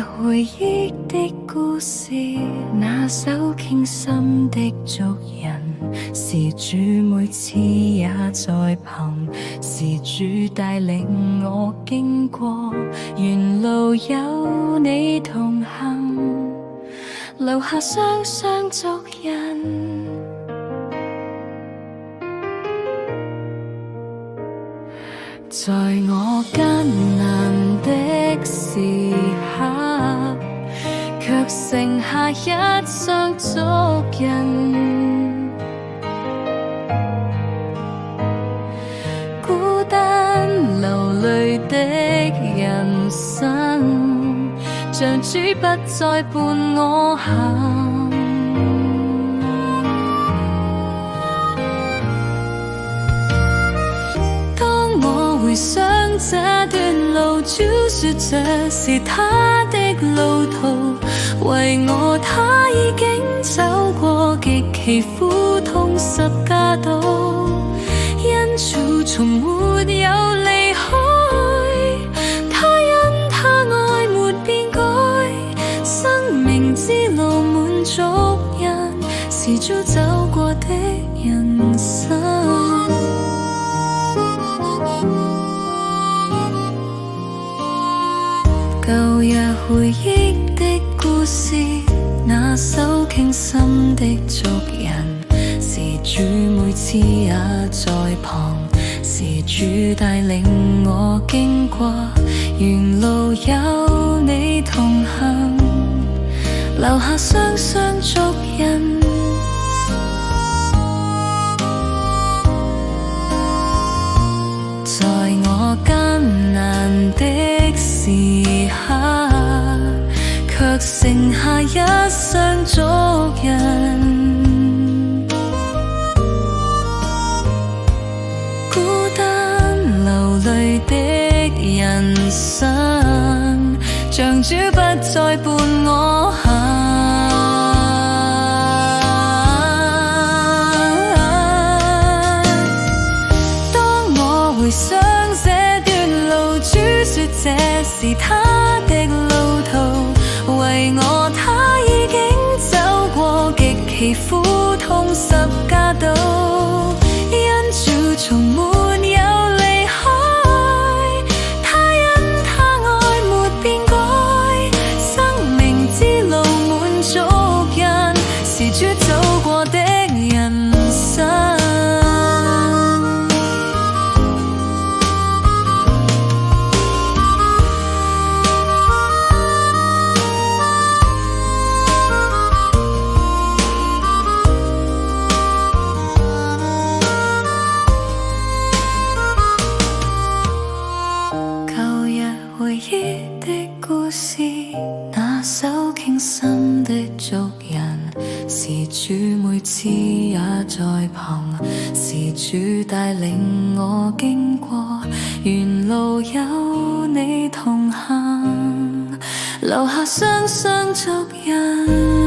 回憶的故事，那首傾心的俗人，是主每次也在旁，是主帶領我經過，沿路有你同行，留下雙雙足印。在我艱難的時刻，卻剩下一雙足印。孤單流淚的人生，像主不再伴我行。回想這段路，主說這是他的路途，為我他已經走過極其苦痛十架道，因主從沒有離開，他因他愛沒變改，生命之路滿足印，是主走過的人生。舊日回憶的故事，那首傾心的俗人，是主每次也在旁，是主帶領我經過，沿路有你同行，留下雙雙足印。在我艱難的時刻，卻剩下一雙足印。孤單流淚的人生，像主不再伴我行。回想這段路，主說這是他的路途，為我他已經走過極其苦痛十架道，因主從沒有離開，他因他愛沒變改，生命之路滿足印，是主走過的人生。回憶的故事，那首傾心的俗人，是主每次也在旁，是主帶領我經過，沿路有你同行，留下雙雙足印。